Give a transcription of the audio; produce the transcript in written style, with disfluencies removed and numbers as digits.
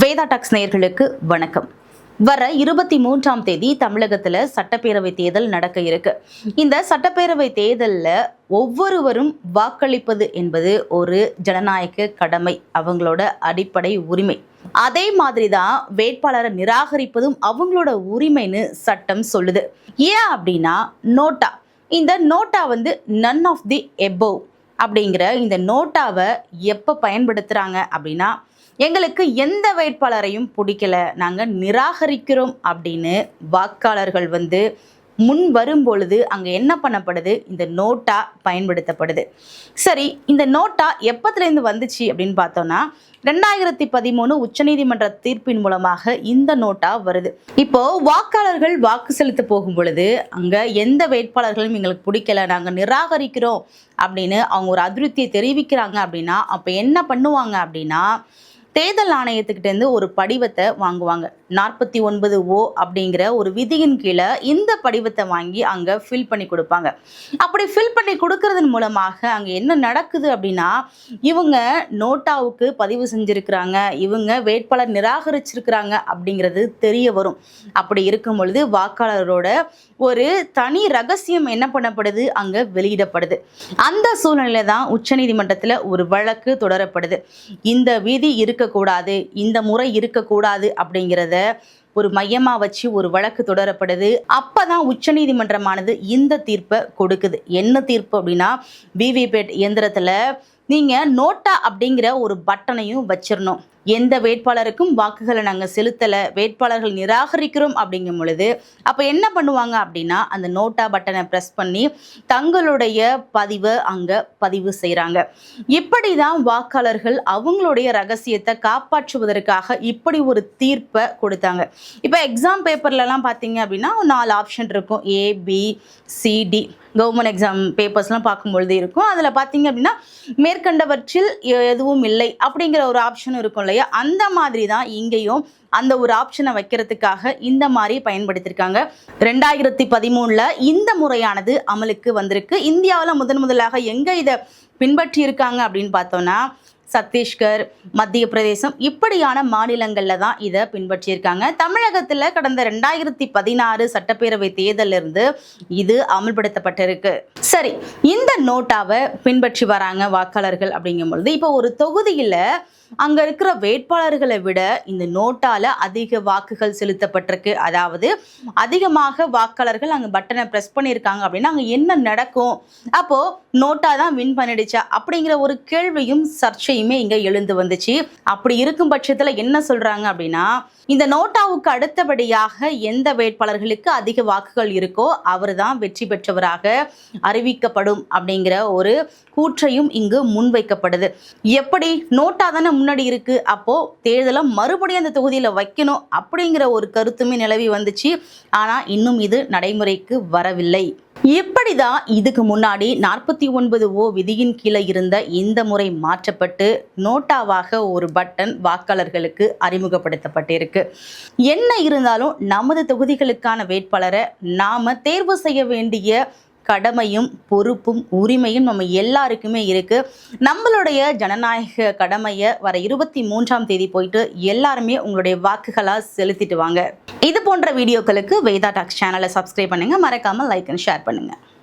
Veda tax நேயர்களுக்கு வணக்கம். வர 23ஆம் தேதி தமிழகத்துல சட்டப்பேரவை தேர்தல் நடக்க இருக்கு. இந்த சட்டப்பேரவை தேர்தல்ல ஒவ்வொருவரும் வாக்களிப்பது என்பது ஒரு ஜனநாயக கடமை, அவங்களோட அடிப்படை உரிமை. அதே மாதிரிதான் வேட்பாளரை நிராகரிப்பதும் அவங்களோட உரிமைன்னு சட்டம் சொல்லுது. ஏன் அப்படின்னா நோட்டா, இந்த NOTA none of the above அப்படிங்கிற இந்த நோட்டாவை எப்ப பயன்படுத்துறாங்க அப்படின்னா, எங்களுக்கு எந்த வேட்பாளரையும் பிடிக்கல, நாங்கள் நிராகரிக்கிறோம் அப்படின்னு வாக்காளர்கள் முன் வரும் பொழுது அங்கே என்ன பண்ணப்படுது, இந்த நோட்டா பயன்படுத்தப்படுது. சரி, இந்த நோட்டா எப்பத்துலேருந்து வந்துச்சு அப்படின்னு பார்த்தோம்னா 2013 உச்சநீதிமன்ற தீர்ப்பின் மூலமாக இந்த நோட்டா வருது. இப்போ வாக்காளர்கள் வாக்கு செலுத்த போகும் பொழுது அங்க எந்த வேட்பாளர்களும் எங்களுக்கு பிடிக்கல, நாங்க நிராகரிக்கிறோம் அப்படின்னு அவங்க ஒரு அதிருப்தியை தெரிவிக்கிறாங்க அப்படின்னா, அப்ப என்ன பண்ணுவாங்க அப்படின்னா, தேர்தல் ஆணையத்துக்கிட்ட இருந்து ஒரு படிவத்தை வாங்குவாங்க. 49O அப்படிங்கிற ஒரு விதியின் கீழே இந்த படிவத்தை வாங்கி அங்கே ஃபில் பண்ணி கொடுப்பாங்க. அப்படி ஃபில் பண்ணி கொடுக்கறதன் மூலமாக அங்கே என்ன நடக்குது அப்படின்னா, இவங்க நோட்டாவுக்கு பதிவு செஞ்சுருக்கிறாங்க, இவங்க வேட்பாளர் நிராகரிச்சிருக்கிறாங்க அப்படிங்கிறது தெரிய வரும். அப்படி இருக்கும் பொழுது வாக்காளரோட ஒரு தனி ரகசியம் என்ன பண்ணப்படுது, அங்கே வெளியிடப்படுது. அந்த சூழ்நிலையில தான் உச்சநீதிமன்றத்தில் ஒரு வழக்கு தொடரப்படுது. இந்த விதி இருக்கக்கூடாது, இந்த முறை இருக்கக்கூடாது அப்படிங்கிறத ஒரு மையமா வச்சு ஒரு வழக்கு தொடரப்படுது. அப்பதான் உச்சநீதிமன்றமானது இந்த தீர்ப்பை கொடுக்குது. என்ன தீர்ப்பு அப்படின்னா, விவிபேட் இயந்திரத்துல நீங்க நோட்டா அப்படிங்கிற ஒரு பட்டனையும் வச்சிடணும். எந்த வேட்பாளருக்கும் வாக்குகளை நாங்கள் செலுத்தலை, வேட்பாளர்கள் நிராகரிக்கிறோம் அப்படிங்கும் பொழுது அப்போ என்ன பண்ணுவாங்க அப்படின்னா, அந்த நோட்டா பட்டனை ப்ரெஸ் பண்ணி தங்களுடைய பதிவை அங்கே பதிவு செய்கிறாங்க. இப்படி தான் வாக்காளர்கள் அவங்களுடைய ரகசியத்தை காப்பாற்றுவதற்காக இப்படி ஒரு தீர்ப்பை கொடுத்தாங்க. இப்போ எக்ஸாம் பேப்பர்லலாம் பார்த்தீங்க அப்படின்னா 4 ஆப்ஷன் இருக்கும், ABCD. கவர்மெண்ட் எக்ஸாம் பேப்பர்ஸ்லாம் பார்க்கும்பொழுது இருக்கும். அதில் பார்த்தீங்க அப்படின்னா மேற்கண்டவற்றில் எதுவும் இல்லை அப்படிங்கிற ஒரு ஆப்ஷன் இருக்கும் இல்லையா, அந்த மாதிரி தான் இங்கேயும் அந்த ஒரு ஆப்ஷனை வைக்கிறதுக்காக இந்த மாதிரி பயன்படுத்தியிருக்காங்க. 2013 இந்த முறையானது அமலுக்கு வந்திருக்கு. இந்தியாவில் முதலாக எங்கே இதை பின்பற்றி இருக்காங்க அப்படின்னு பார்த்தோம்னா, சத்தீஸ்கர், மத்திய பிரதேசம் இப்படியான மாநிலங்களில் தான் இதை பின்பற்றியிருக்காங்க. தமிழகத்தில் கடந்த 2016 சட்டப்பேரவை தேர்தலிருந்து இது அமல்படுத்தப்பட்டிருக்கு. சரி, இந்த நோட்டாவை பின்பற்றி வராங்க வாக்காளர்கள் அப்படிங்கும் பொழுது, இப்போ ஒரு தொகுதியில் அங்க இருக்கிற வேட்பாளர்களை விட இந்த நோட்டால அதிக வாக்குகள் செலுத்தப்பட்டிருக்கு, அதாவது அதிகமாக வாக்காளர்கள் அங்க பட்டனை பிரஸ் பண்ணியிருக்காங்க அப்படின்னா அங்க என்ன நடக்கும், அப்போ நோட்டா தான் வின் பண்ணிடுச்சா அப்படிங்கிற ஒரு கேள்வியும் சர்ச்சையுமே இங்க எழுந்து வந்துச்சு. அப்படி இருக்கும் பட்சத்துல என்ன சொல்றாங்க அப்படின்னா, இந்த நோட்டாவுக்கு அடுத்தபடியாக எந்த வேட்பாளர்களுக்கு அதிக வாக்குகள் இருக்கோ அவர் தான் வெற்றி பெற்றவராக அறிவிக்கப்படும் அப்படிங்கிற ஒரு கூற்றையும் இங்கு முன்வைக்கப்படுது. எப்படி நோட்டா தானே முன்னாடி இருக்கு, அப்போ தேர்தலை மறுபடியும் அந்த தொகுதியில வைக்கணும் அப்படிங்கிற ஒரு கருத்துமே நிலவி வந்துச்சு. ஆனா இன்னும் இது நடைமுறைக்கு வரவில்லை. இப்படிதான் இதுக்கு முன்னாடி 49O விதியின் கீழே இருந்த இந்த முறை மாற்றப்பட்டு நோட்டாவாக ஒரு பட்டன் வாக்காளர்களுக்கு அறிமுகப்படுத்தப்பட்டிருக்கு. என்ன இருந்தாலும் நமது தொகுதிகளுக்கான வேட்பாளரை நாம தேர்வு செய்ய வேண்டிய கடமையும் பொறுப்பும் உரிமையும் நம்ம எல்லாருக்குமே இருக்கு. நம்மளுடைய ஜனநாயக கடமையை வர 23ஆம் தேதி போயிட்டு எல்லாருமே உங்களுடைய வாக்குகளா செலுத்திட்டு வாங்க. இது போன்ற வீடியோக்களுக்கு வேதா டாக்ஸ் சேனலை சப்ஸ்கிரைப் பண்ணுங்க, மறக்காம லைக் அண்ட் ஷேர் பண்ணுங்க.